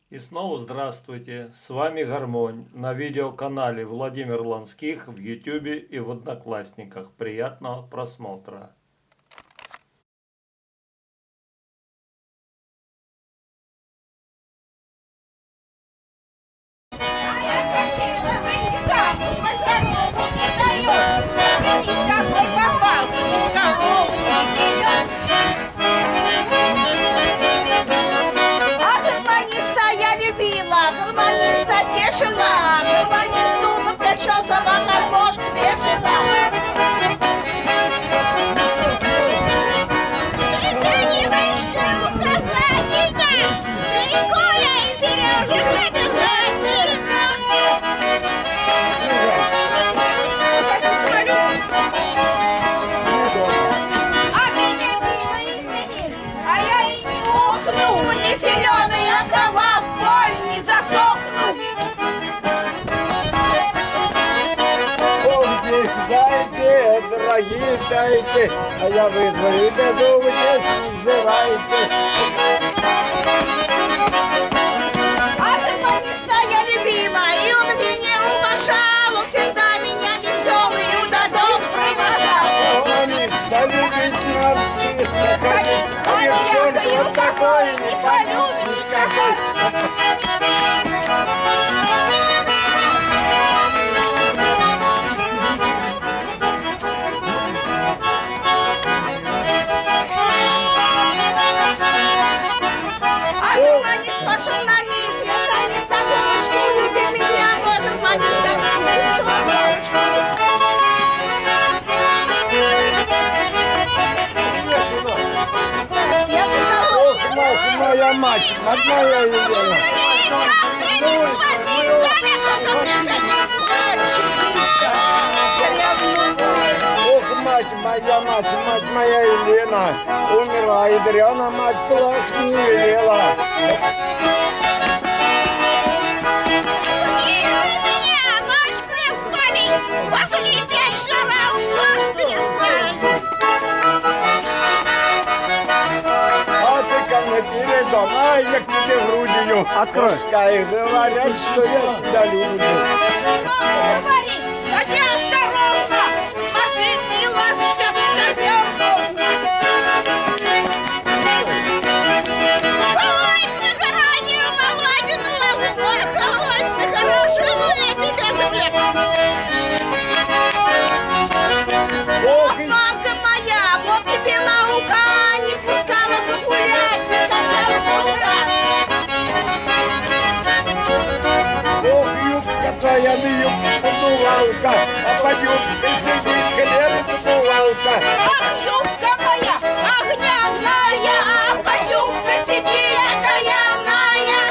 И снова здравствуйте, с вами Гармонь на видеоканале Владимир Ланских в YouTube и в Одноклассниках. Приятного просмотра. Тешила, гармонисту на плечо сама картошку вешала. Девочка, указательно, и Коля, и Сережа обязательно. А меня извини, а я и не ухну, не зеленая трава в поле не засохну. Дайте, дорогие, дайте, а я вы дворе думаете, взывайте. А гармониста я любила, и он меня уважал, он всегда меня веселый до дом провожал. Гармониста любить надо чисто ходить, а девчонка вот такой не полюбит никакой. Пошел на низ, я сами табуночку, люби меня, мой гармонист, Ох, моя мать, одна Елена. Ох, мать моя Елена, умерла, и дряна мать плакать не велела. А ты ко мне передом, а я к тебе грудью. Открой. Пускай говорят, что я тебя люблю. Ох, и Мамка моя, вот тебе наука, не пускала погулять, не качала дура. ох, юбка твоя, да юбка подувалка, а под юбкой сидит хлеб подувалка. Ах, юбка моя, огняная, а по юбке сидит окаянная.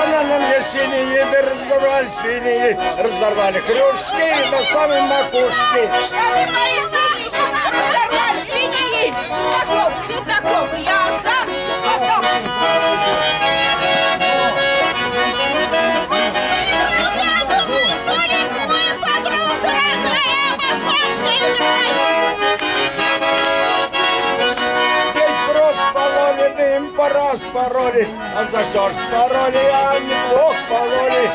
Она на мне свиньи, да разорвали свиньи, разорвали крючки до самой макушки. Скажи мои сыны, разорвали свиньи, такого я отдам потом. Я думаю, Толик мой подруг, дорогая, московский край. Весь рот пололи, дым пораз пороли, а за что ж пороли, а не плохо пололи.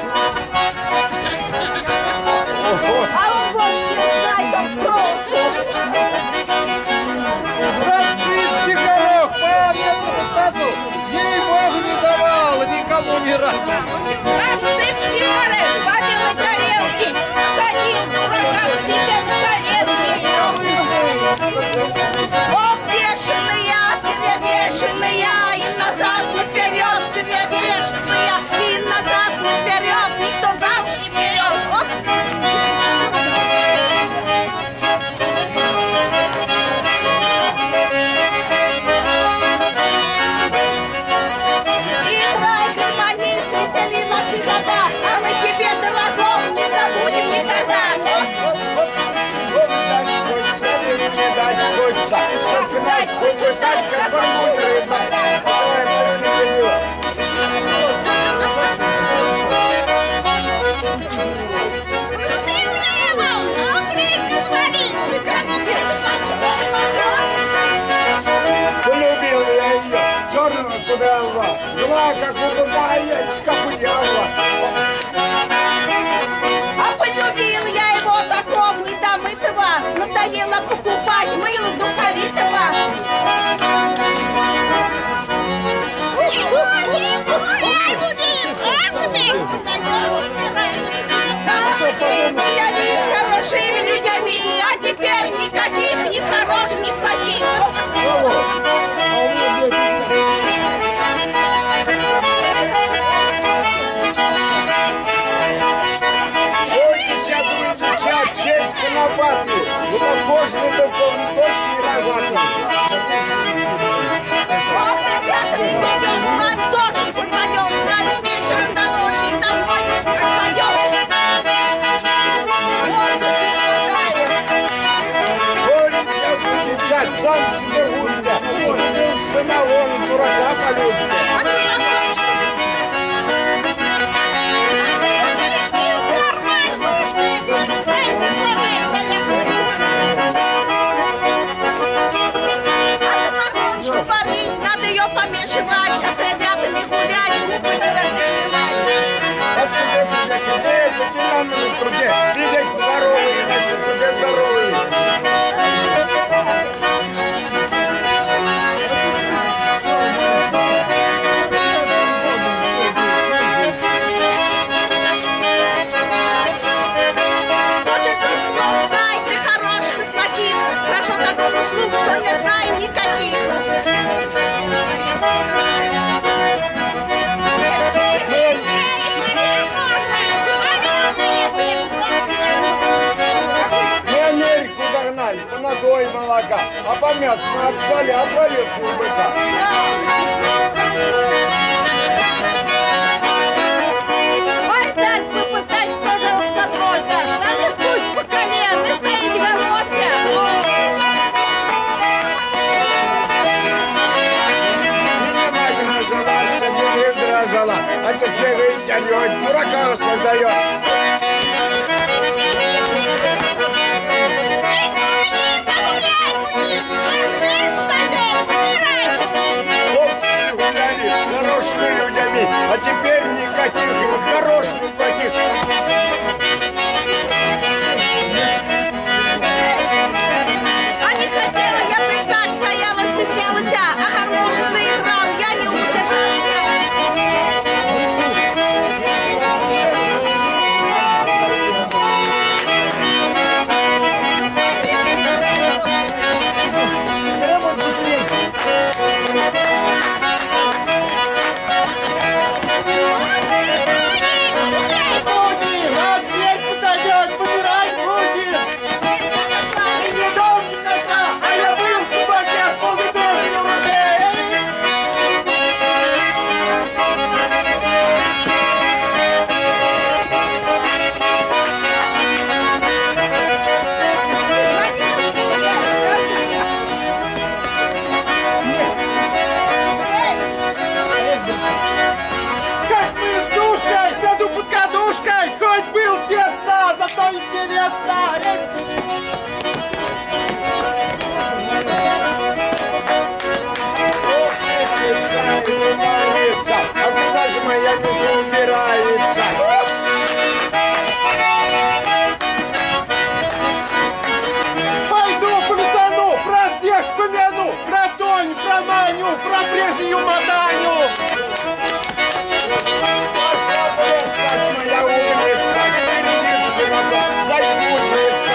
Ого. А он больше не знает просто. Рассыпьте горох по одному тазу, ей-богу не давала никому ни разу. Рассыпьте море, папины тарелки, садись, прокат себе на тарелки. О, бешеные, перебешенные, и назад наперед, перебешенные, и назад наперед, никто замуж не берет. Ох. Играй, гармонист, весели наши года, а мы тебе, дорогой, не забудем никогда. Вот так хочется, не дать хочется, запинать, попытать, как мудрый мать. Любимая волна, крик говорит, чеканный. Маечка хуява. А полюбил я его такого недомытого, надоело покупать мыло духовитого. Я с хорошими людьми, а теперь никаких ни хороших, ни плохих. Ой, дівчата, ви дівчат, честь конопати. Ну, на кожну докон дочь не рогатим. Вот, ребята, ребята, с вами дочь попадем, с нами с вечера до ночи и домой пропадем. Ой, дівчата, дівчат, сам себе гульте. Самого дурака полюбте. А что парить, надо ее помешивать, а с ребятами гулять, губы не разговаривать. Вот тебе, друзья, ветеранами в труде. Сидеть здоровые, значит, труде здоровые. Хочешь слушать, знай, ты хороших и плохих. Хорошо такому слух, что не знаю никаких. Не Америку догнали, по надой молока, а по мясу на отсале отвалился у быка. Ой, дать попытать, тоже запросишь. Надо спусть по колен, ты стоит волосы. Меня мать рожала, садили дрожала, а теперь и тянет, дурака создает. Вот гуляли с хорошими людьми, а теперь никаких хороших, плохих. А не хотела, я писать стояла, стеснялась, а гармошку заиграл, я не удержалась. Как мы с душкой, сяду под кадушкой, хоть был тесно, зато интересно. А куда же моя не убирается? Пойду по весану, про всех вспомяну, про Тоню, про Маню, про прежнюю Маданю. Пошла плясать моя улица, впереди широко закусывается.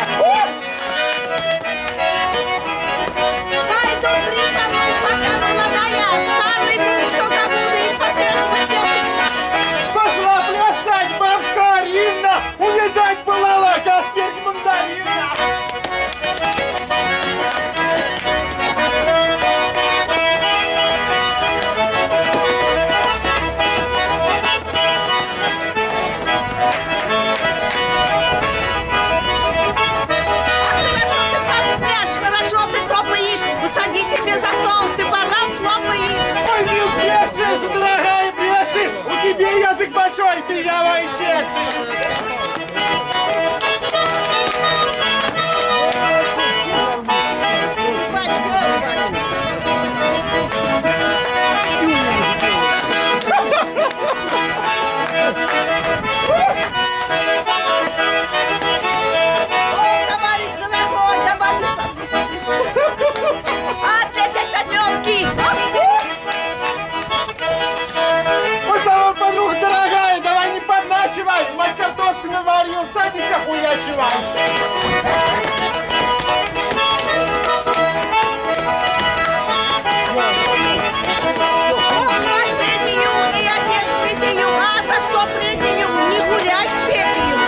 Пойду прихожу, пока молодая, старый муж все забуду и потребую. Пошла плясать бабушка Арина, улезать балалайка, спеть мандарина. Хорошо ты топаешь, посади тебе за стол, ты баланс лопаешь. Ой, не брешешь, дорогая, брешешь, у тебя язык большой, ты явайчик. хуячевать. Ох, мать Петю и отец Петю, а за что Петю? Не гуляй с Петю.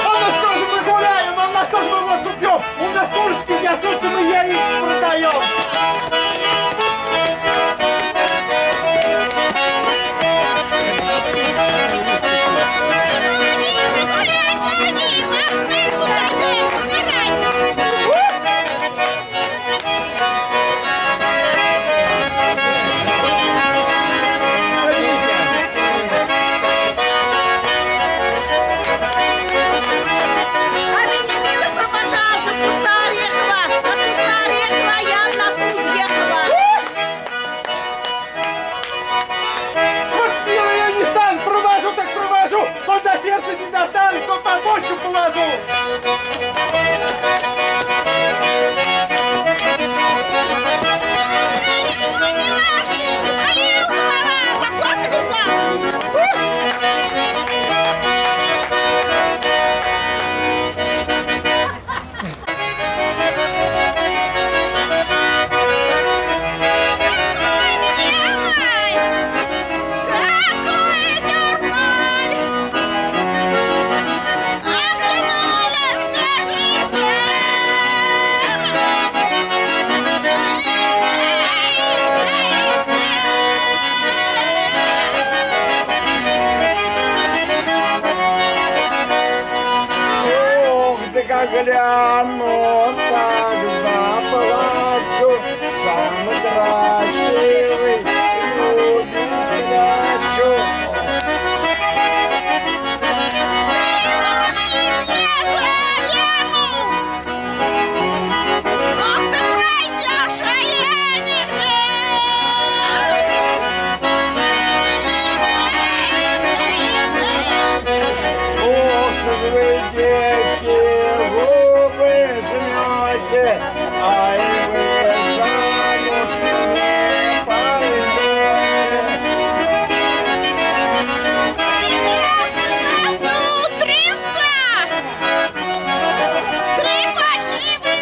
А на что же мы гуляем? А на что же мы водку пьем? У нас курочки несутся, мы яички продаем. А меня, милый, пробожал до куста орехова, а с куста орехова я на путь ехала. Вот милый, я не стану, провожу так провожу. Вот до сердца не достану, то по бочку положу. Захватывай газ. Какой дурной! Оглянулась бежица! Ох, да как гляну, тогда плачу, самый красивый, любить хочу. Ох ты пройдешь, а я не Ох, вы, дети, губы жмете, ай вы, замуж не пойдете. Ну, 300! Трепачи вы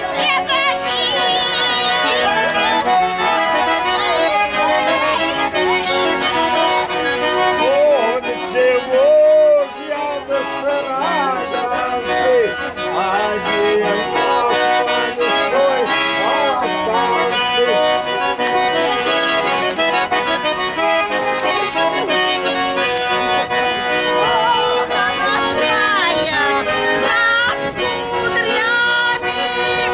Ох, до чего ж я дострадавший, один большой оставший. Ох, она шная, как с кудрями,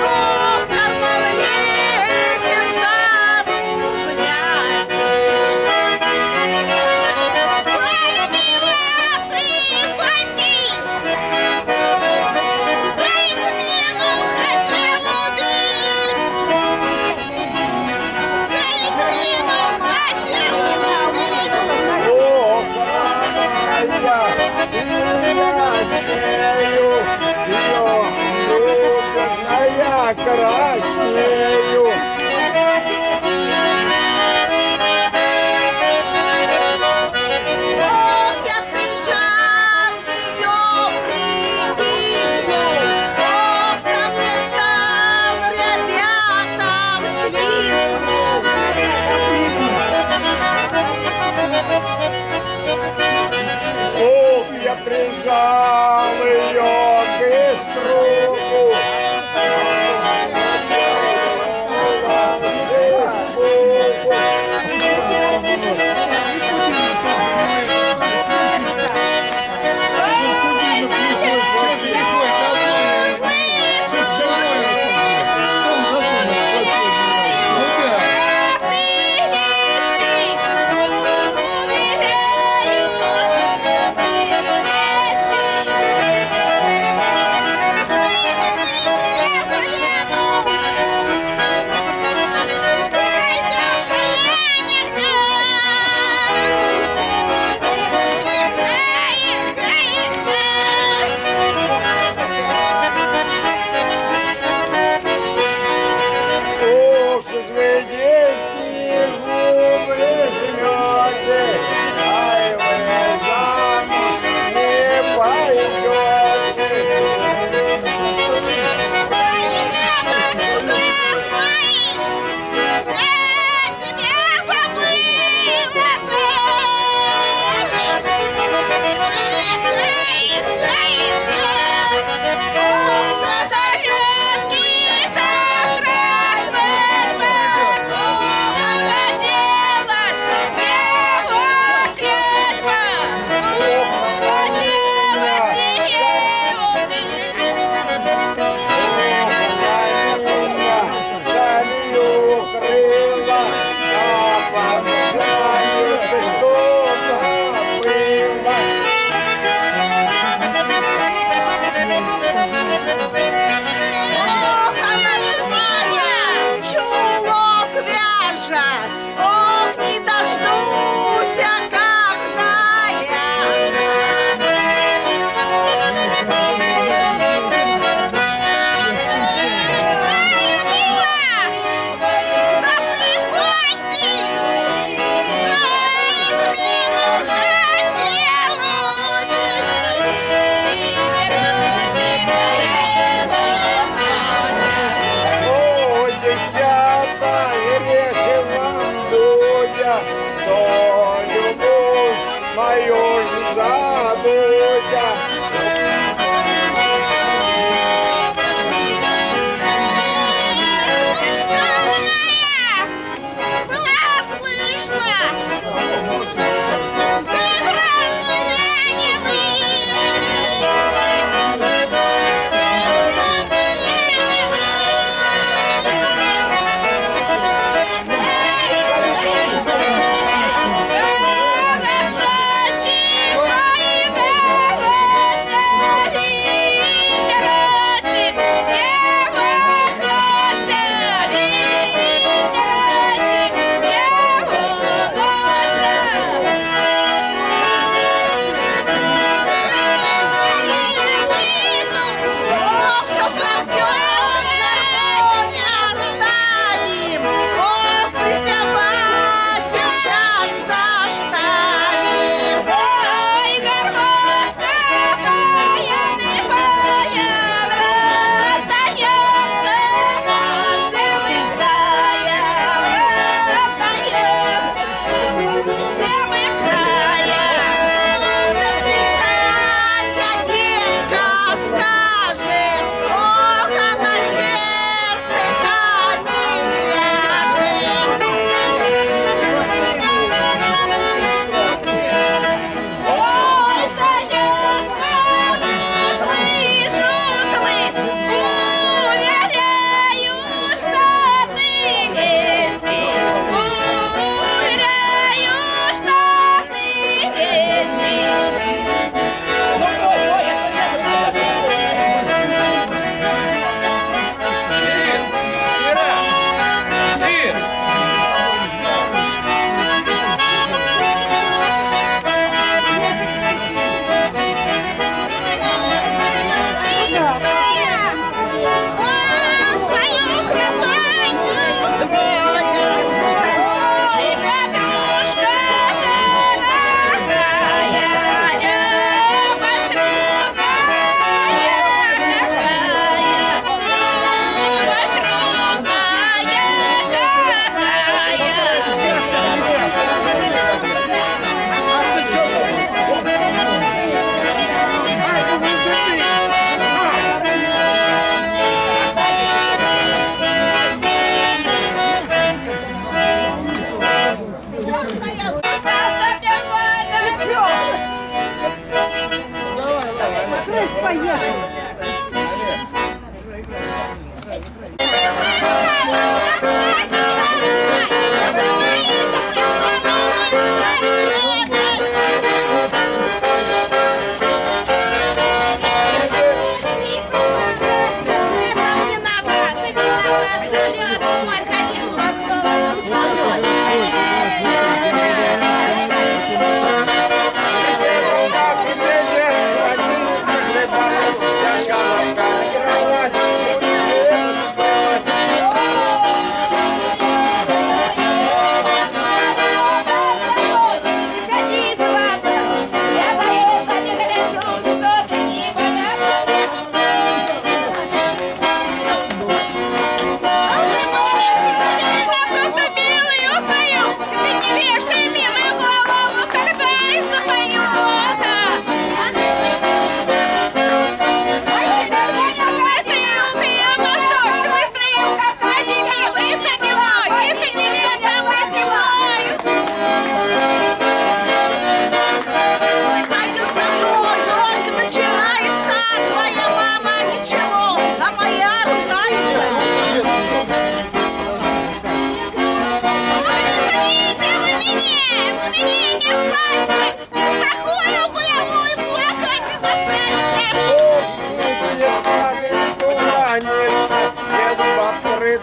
ох, карман лезет за рублями. Полюбила ты бандит, за измену хотел убить. За измену хотел убить. Ох, я смею, ее любят, а я краснею. Ох, я прижал ее прикиснул, ох, сам не стал ребятам свистнул. Ох, я прижал ее к стругу. Уверяю,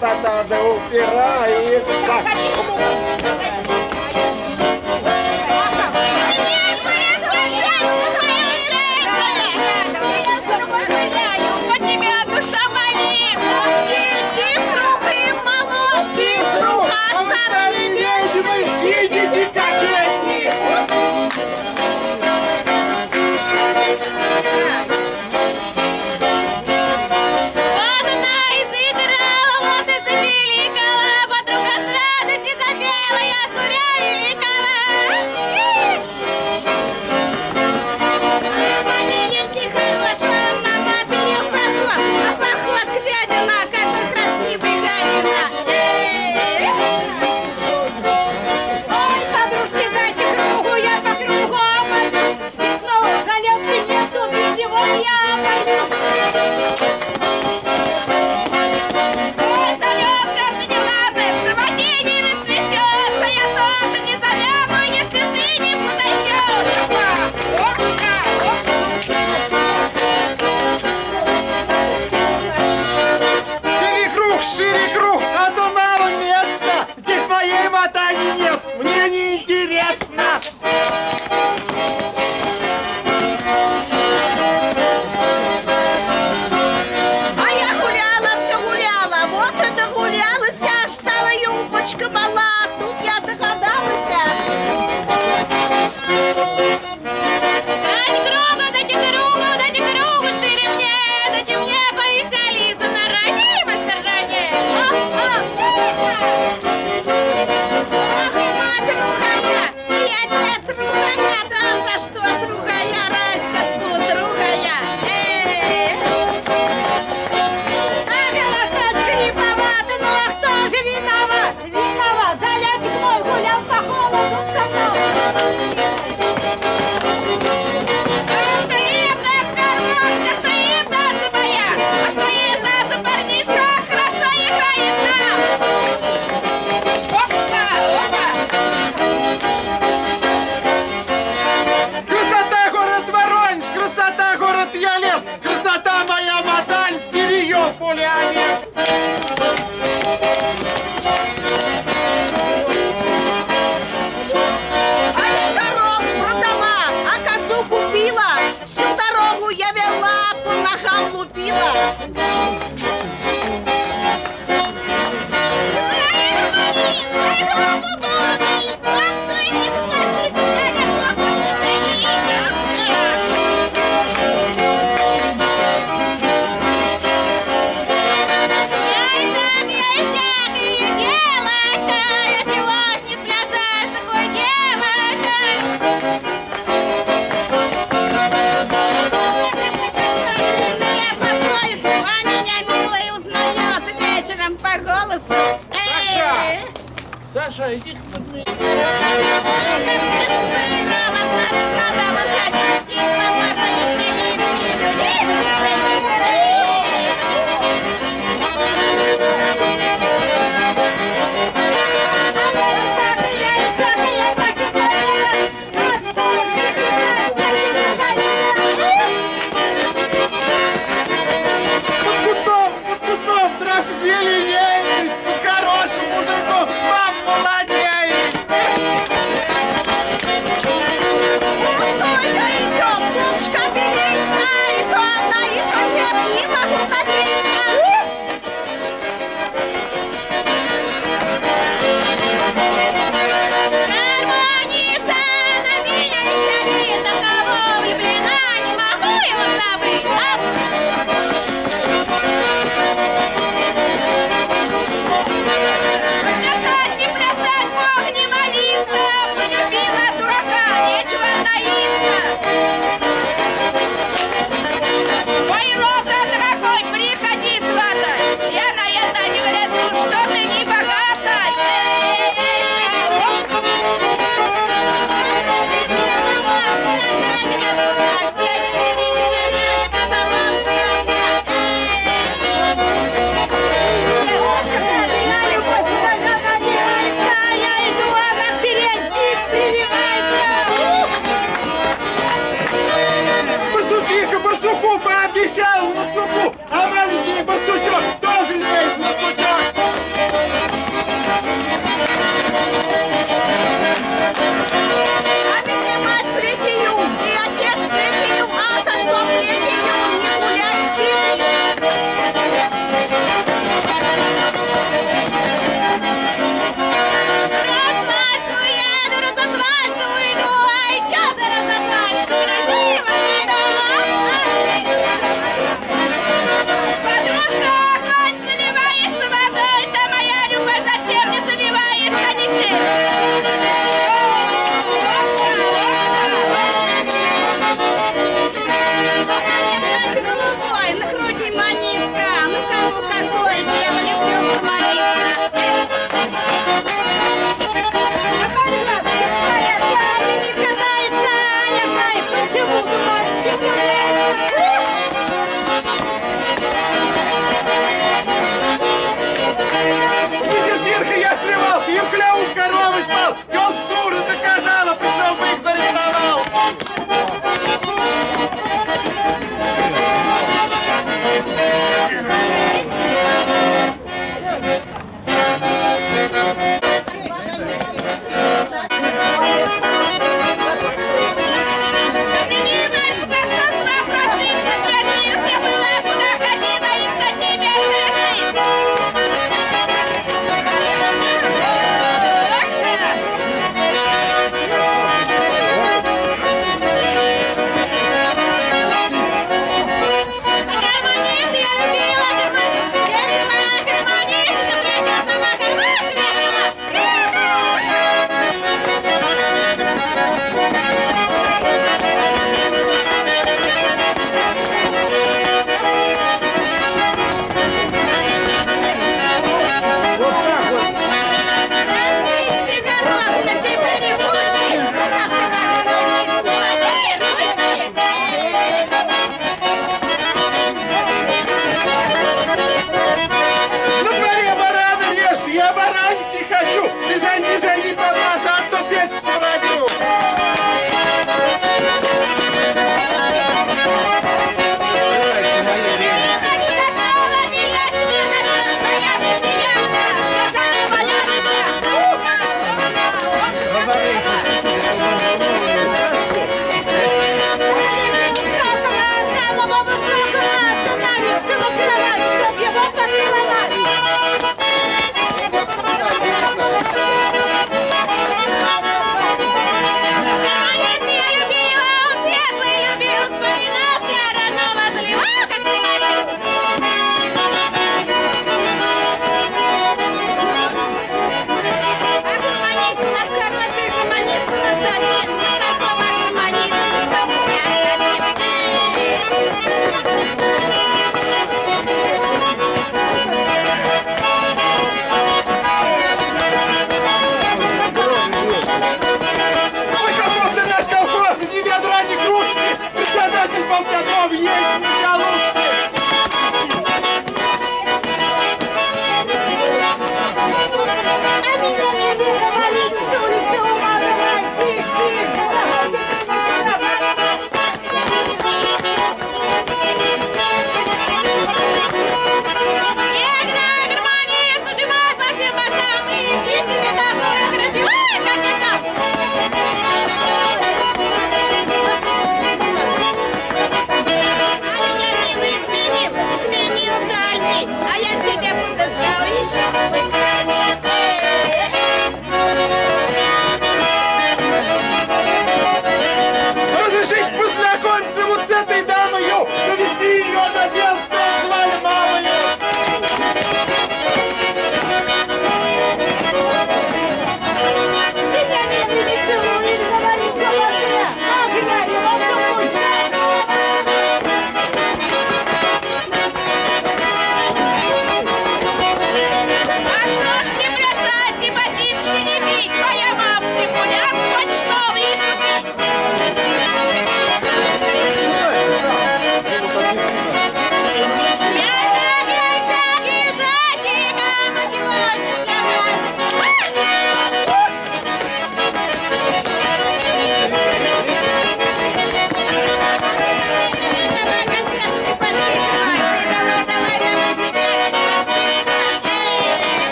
Та де упирається. Видите, какие Саша, иди к нам. Надо выходить и самой повеселиться, и людей повеселить.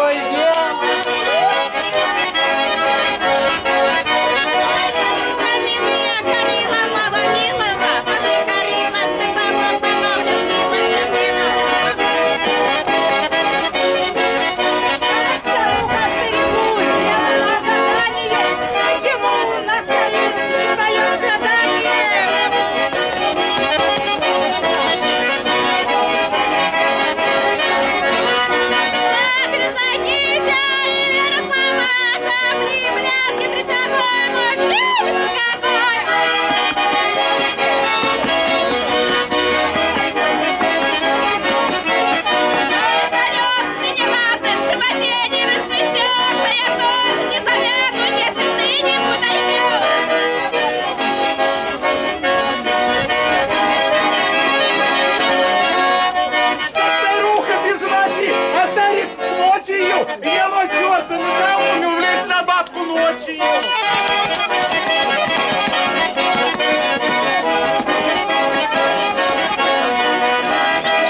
такое дело. Меня корила мама милого, а ты корила, ты того сама влюбилась в меня. Старуха стерегусь, я дала задание. Почему у нас корила не дает задание? Садись, или расслабаться, влюбляться при такой мужчине какой. Далек ты не ладно, в животе не расцветешь, а я тоже не советую, если ты не Старуха без мочи, а старик с мочью. Его черта надоумил влезть на бабку ночью.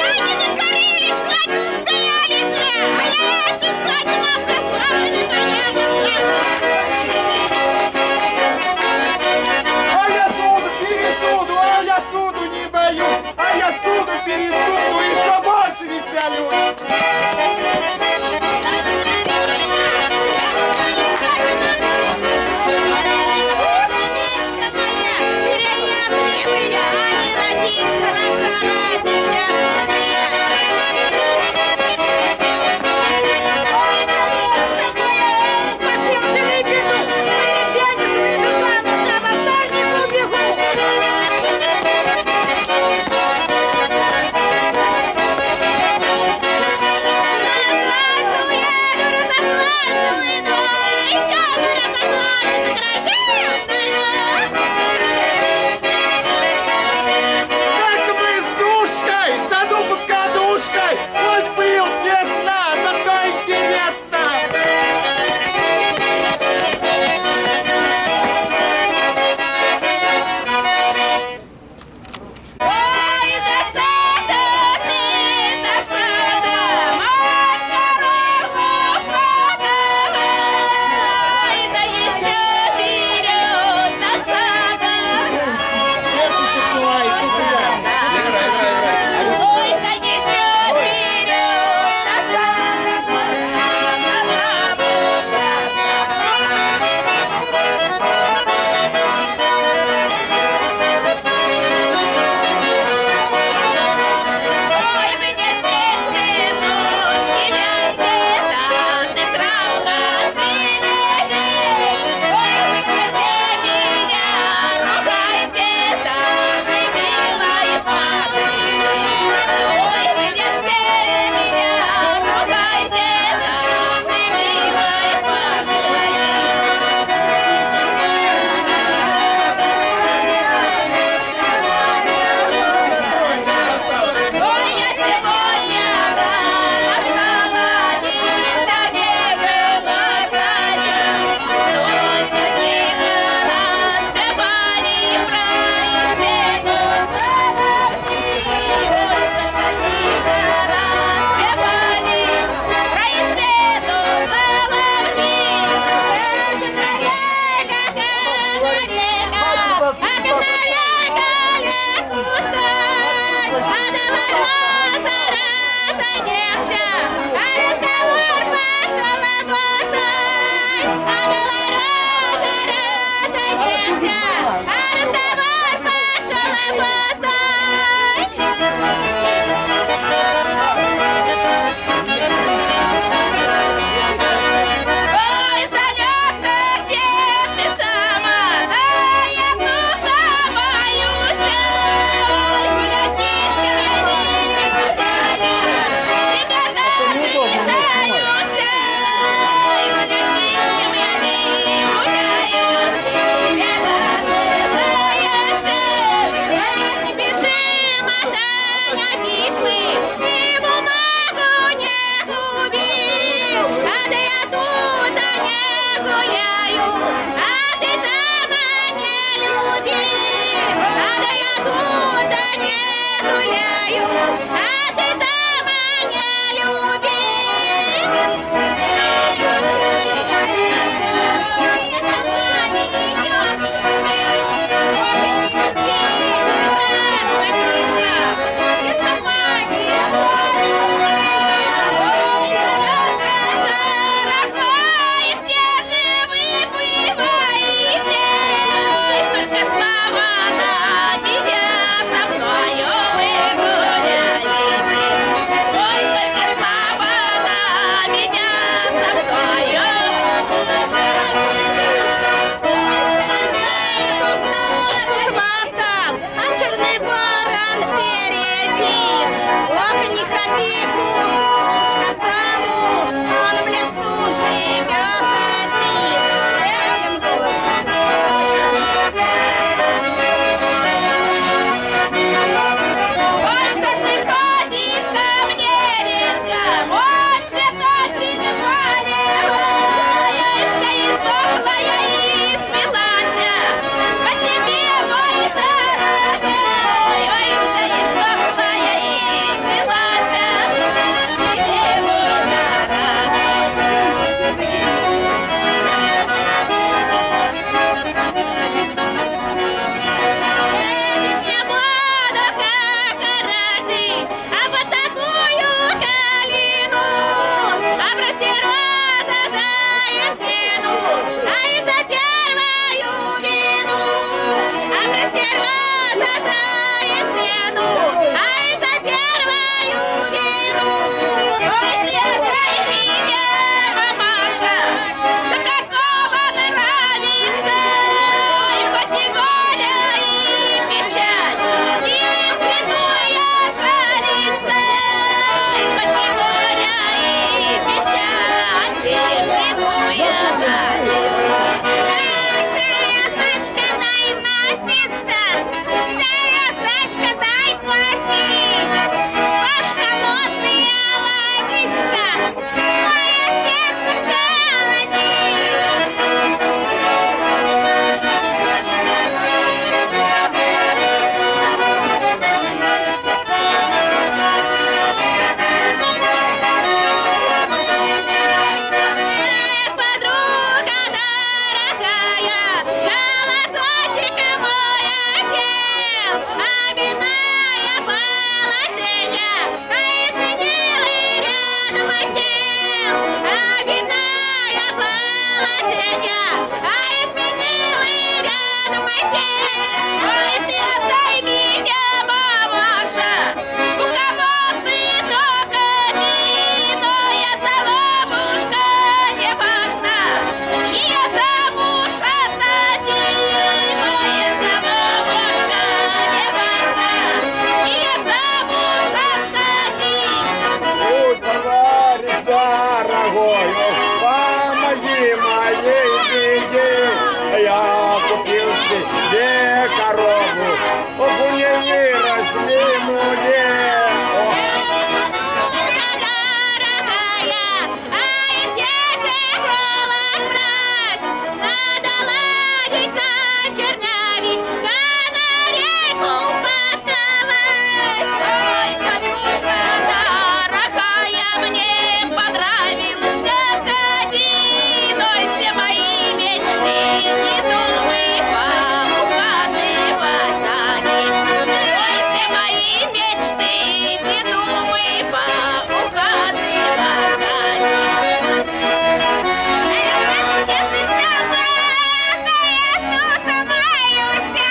Они накорили, хоть не устоялись, а я этим хотим обросла, не боялись. А я суду, пересуду, а я суду не боюсь. А я суду, пересуду, еще больше веселюсь. Птичка моя, переясленная, а не родись, хороша ради счастья. Ой, колечко моя, хотел телебеду, денег выйду замуж, а во вторник убегу. Разослаться уеду, разослаться уйду, еще разослаться красивую. Как мы с душкой, в саду под кадушкой. Хоть был тесно, зато интересно. Ой, досада, ты досада, мать корову продала, ой, да еще берет досада. Ой, да еще берет Ой, мне все цветочки вяйте, да ты травка зеленей. Ой, вы все меня ругайте, да ты милой подругой. Ой, меня все меня ругайте, да ты милой подругой. Ой, я сегодня настала, никогда не была сзади. Только тихо распевали про избеду соловьи. Ой, только тихо распевали про избеду соловьи. Река, река, а когда река леску стать, надо мороза разодемся, а разговор пошел обосай. Надо мороза разодемся, а разговор пошел Ой, Залетка, где ты там, да я тут боюсь. Ой, гулять не никогда не сдаюсь. Ой, гулять я не гуляю, никогда за смену, ай, за первую вину. Ой, предай меня, мамаша, за какого нравится. Ой, хоть не горе и печаль, не приду я жалиться. Ой, хоть не горе и печаль, не приду я жалиться. Дай напиться, сачка, дай попить. Ваш холодная водичка, мое сердце подруга дорогая, голосочек мой одел, обидное положение, а изменил и рядом осел. Обидное положение, а изменил и рядом осел. Ой, ты отдай меня, мамаша, у кого сынок один, ой, эта ловушка не важна, ее замуж отдадим. Ой, эта ловушка не важна, ее замуж отдадим. Ой, товарищ дорогой, помоги моей беде. Я купил себе корову, ох, не выросли мне. Дорогая, ай, где же голос брать? Надо ладить, зачернявить, канарейку подковать. Ой, подружка дорогая, мне понравился один. Ой, все мои мечты, не думай поухаживать за ним. Ой, все мои мечты, не думай поухаживать за ним. Если ты молодая, тут маюся,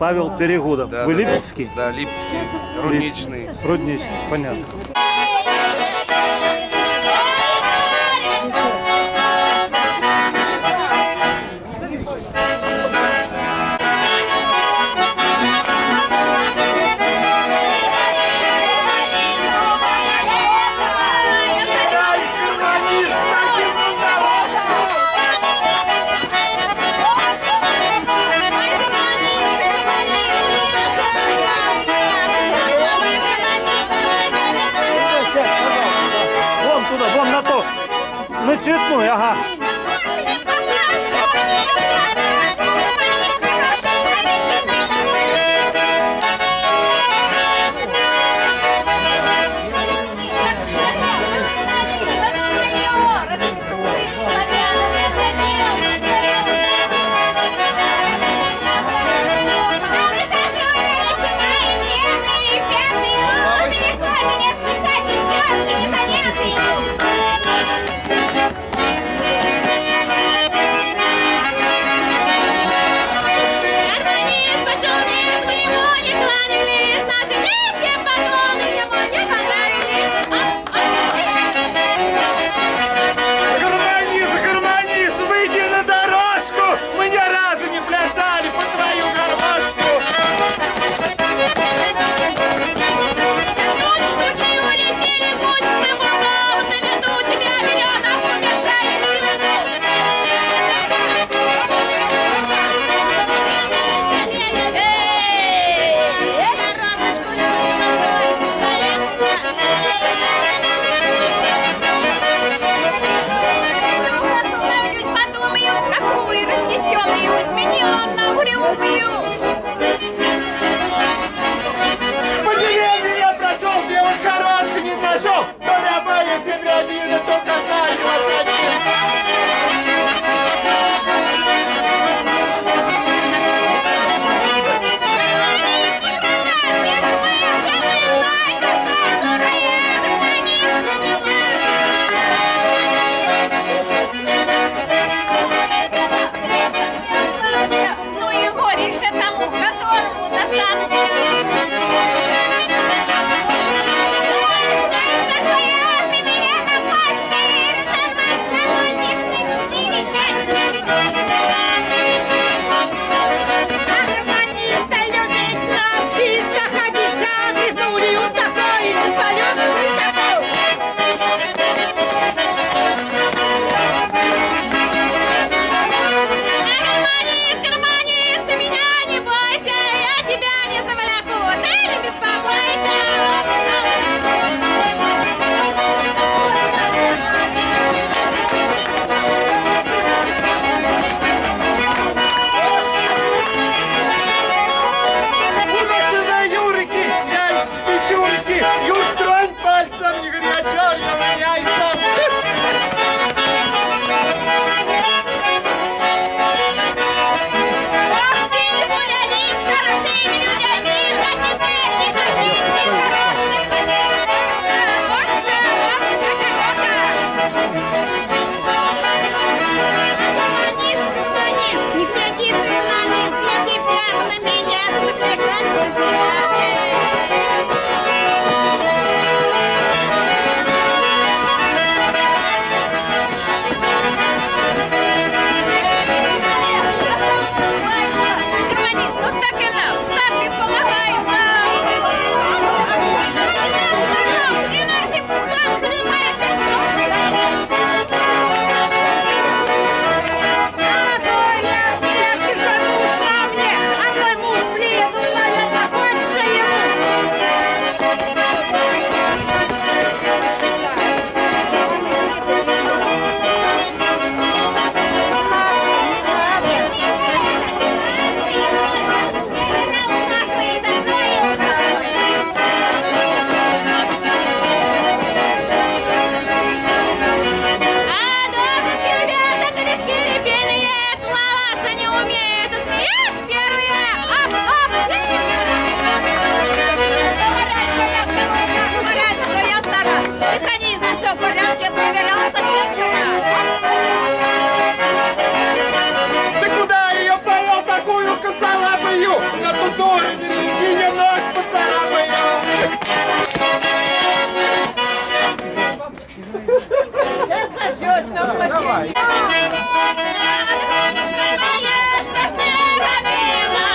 Павел Перегудов. Да, Вы да, да. липецкий? Да, Липецкий, Рудничный. Рудничный, понятно. Вон туда, вон на то. На цветную, ага. Давай. Конечно ж ты робила,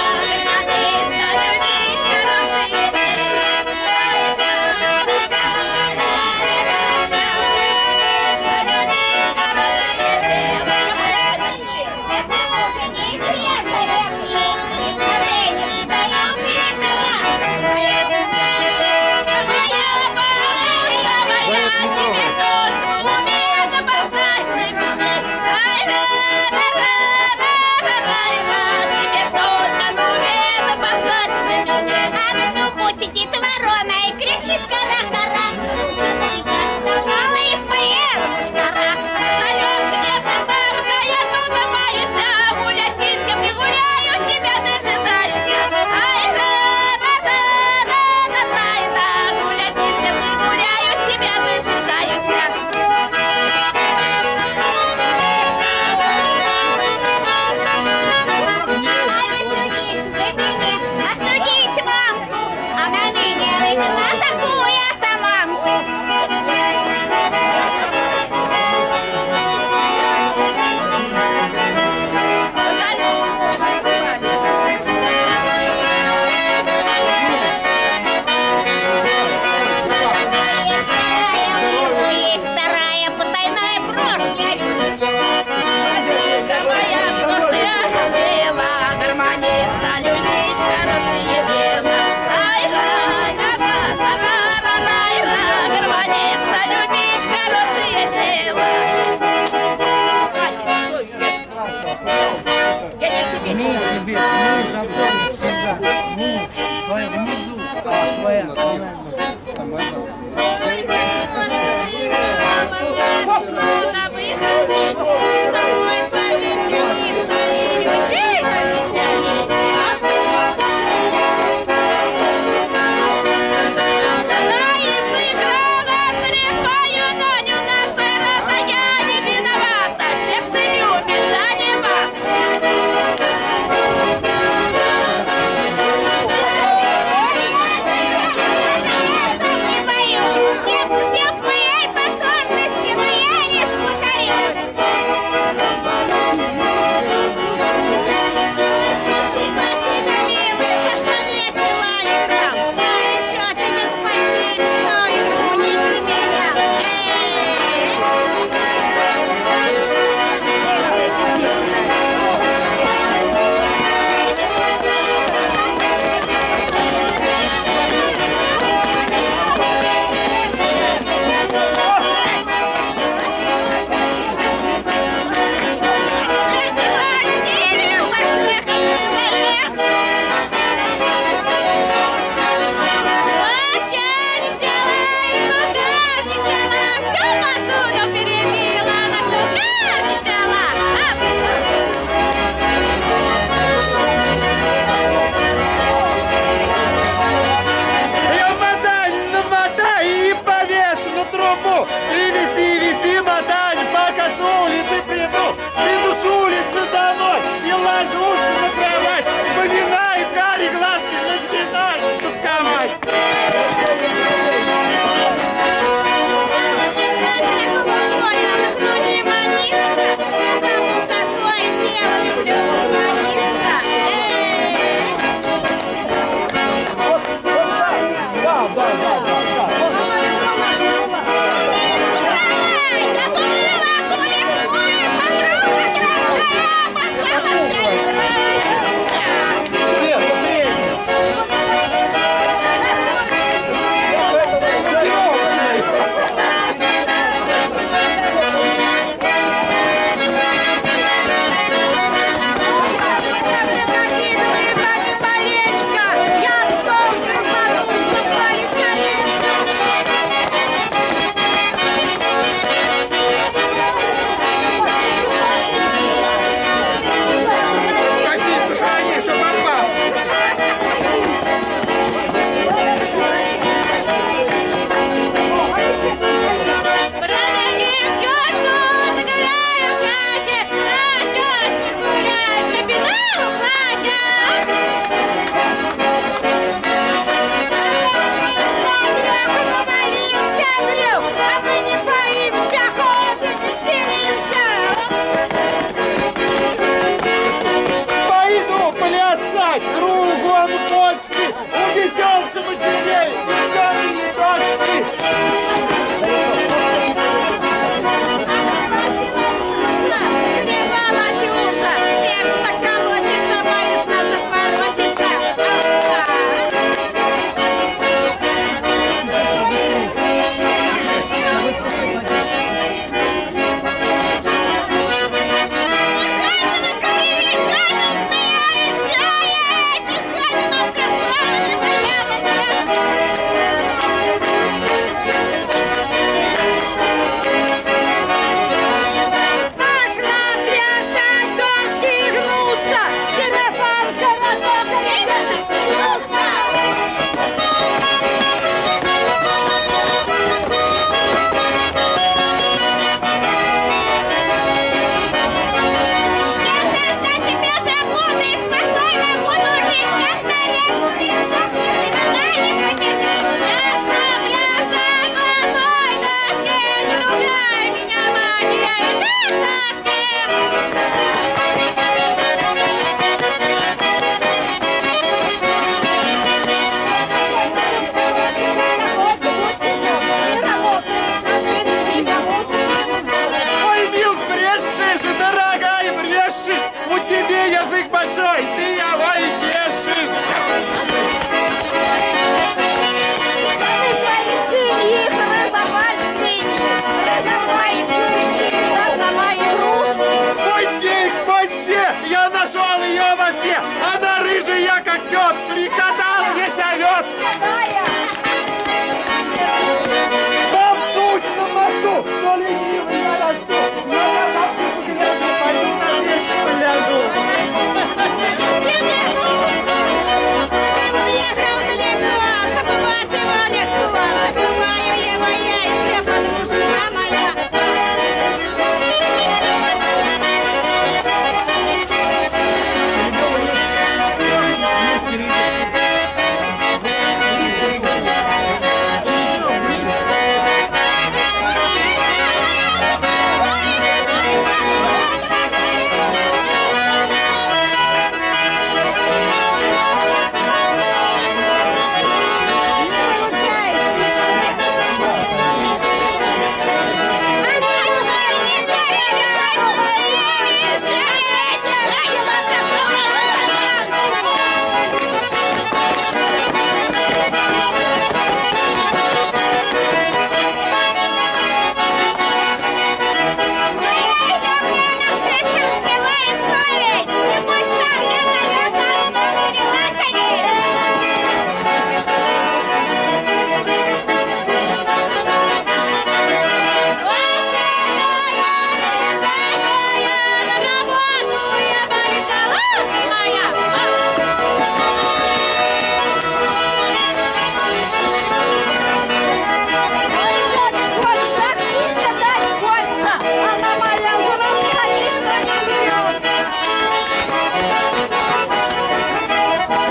гармонista, любить хорошие как пес, прикатал весь овес. Там суть на мосту, но ленивый я расту. Но я на пику гляжу, пойду на печку поляжу. Уехал далеко, забывать его легко. Забываю его я, еще подруженька моя.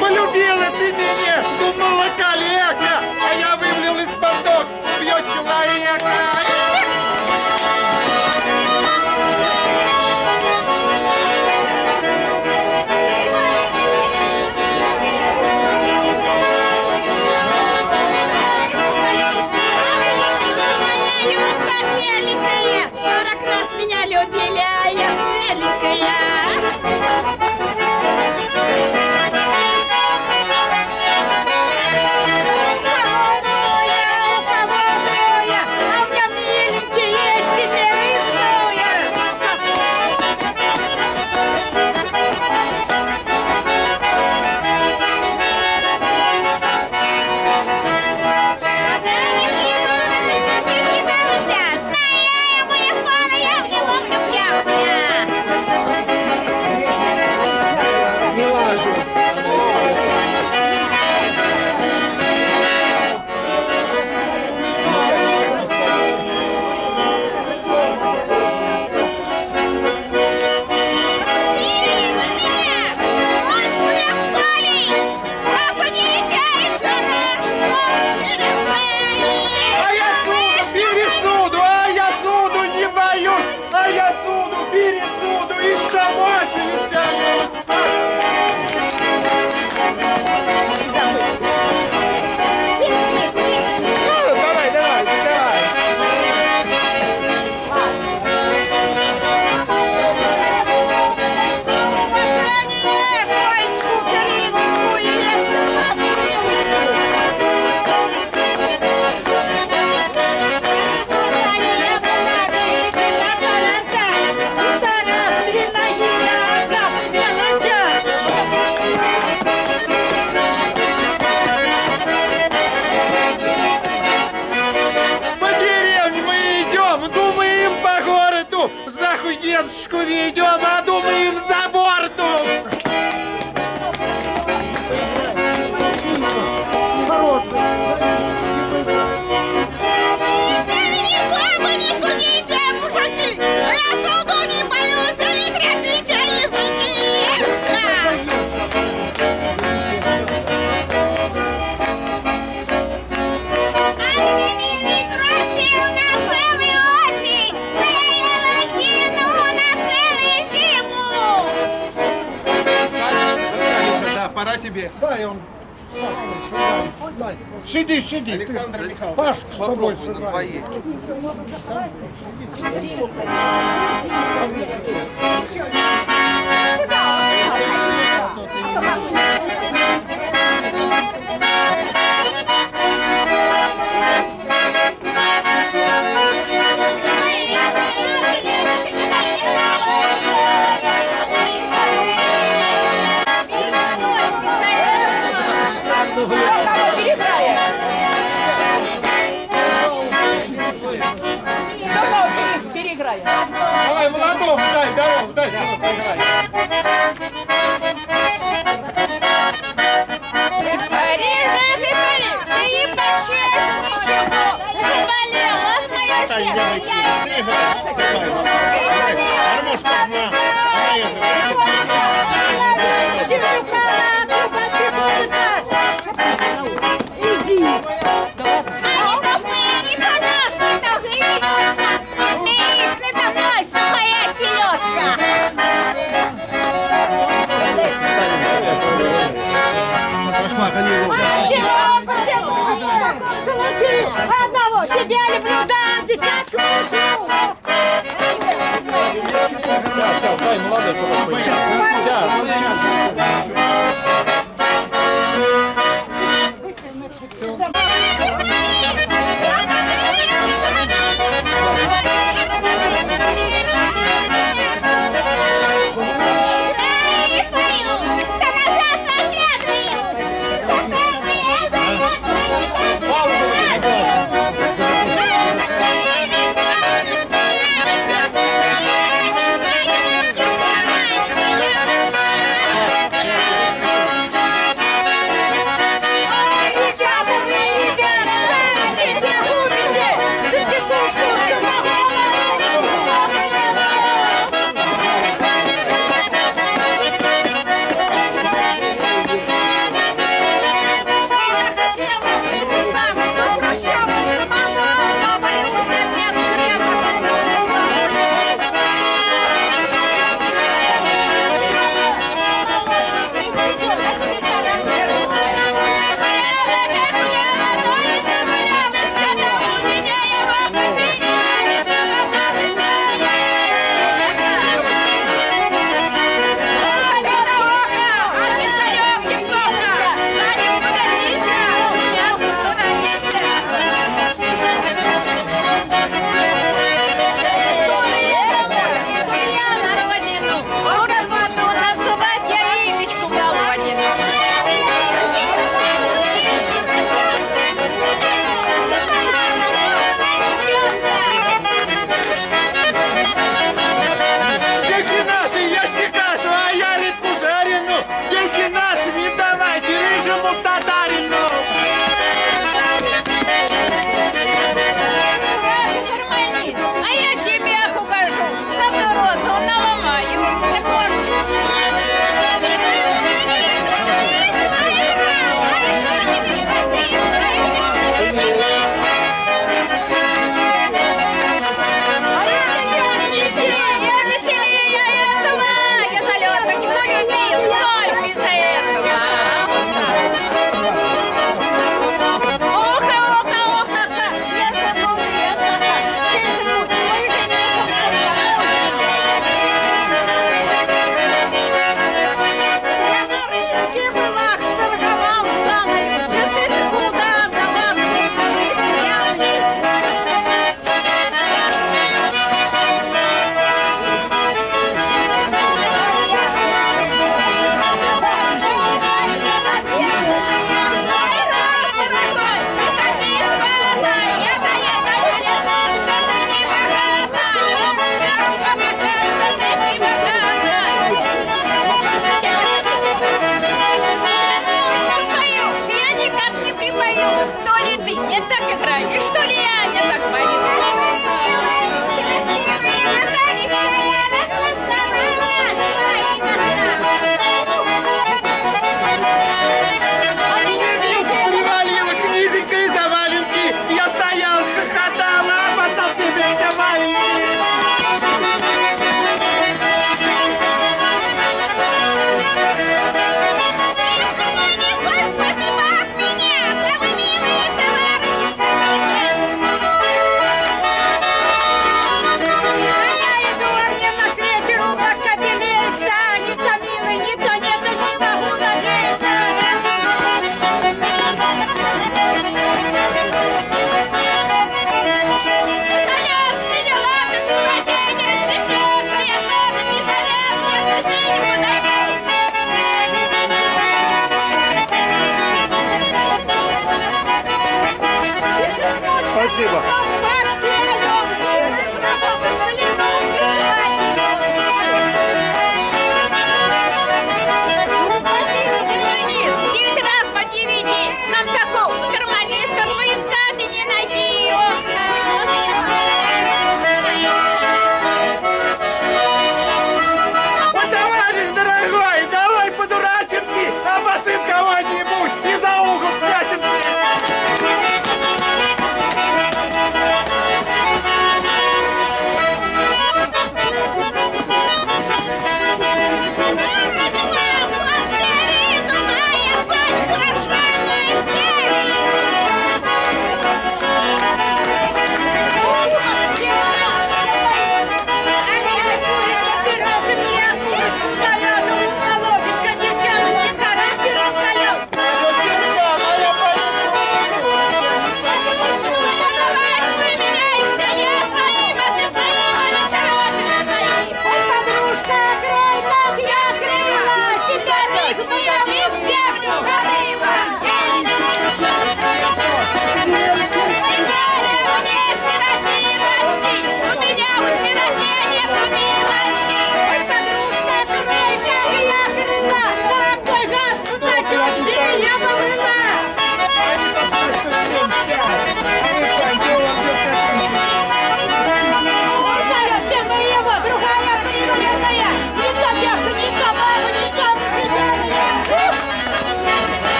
Полюбила ты меня, думала калека, а я вывлил из бардак, убьет человека. Моя юбка беленькая, 40 раз меня любили, а я целенькая. Не лажу. А я суду, пересуду, а я суду не боюсь, а я суду, пересуду и сама через тянусь. Давай, давай, давай. По деревне мы идем, думаем по городу, за хуй дедушку ведем, а думаем за борту. Бабы не судите, мужики! Я суду не боюсь, не тряпите языки! Алюминий бросил на целую осень, а я его кину на целую зиму! Да, пора тебе. Дай он. Дай. Сиди, сиди. Александр Ты, Михайлович, Пашку с тобой попробуй на сыграй. двоих. Ой, поиграем. Давай, молодому, дай дорогу, дай, что вы поиграете. Ты не почешь ничего. Заболела мое сердце. Ты играешь. Гармошка одна. Она играет. Пошла, ходи его. Одного тебя люблю, да, десятку люблю. Дай, молодой, что такое. Ребята,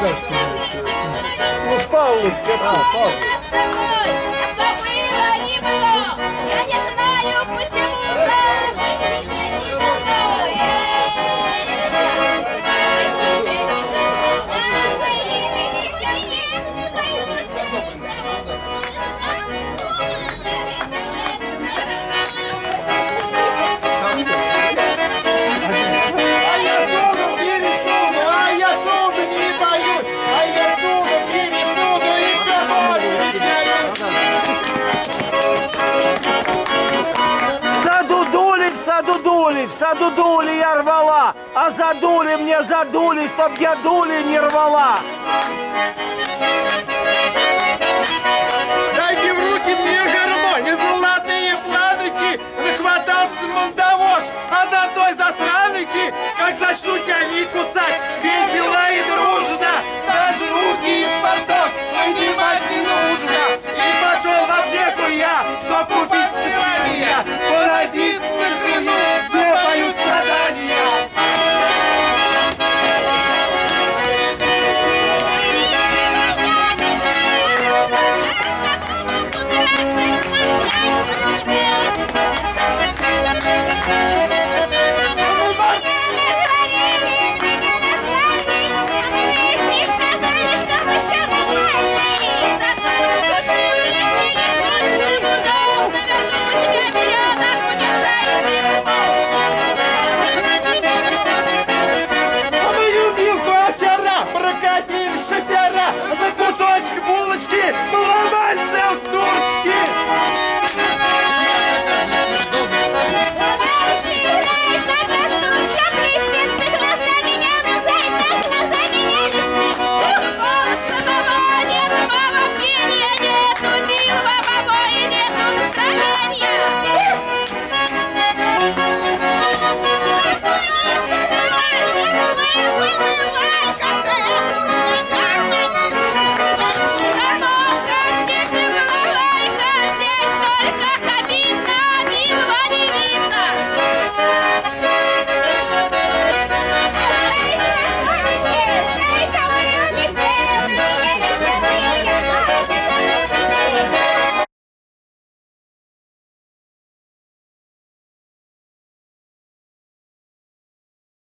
Ну, Павлик, Ой, что было, не было. Я не знаю, почему ты не со мной. А я суду, пересуду, а я суду не боюсь, а я суду, пересуду, еще больше веселюсь. В саду дули я рвала, а задули мне задули, чтоб я дули не рвала.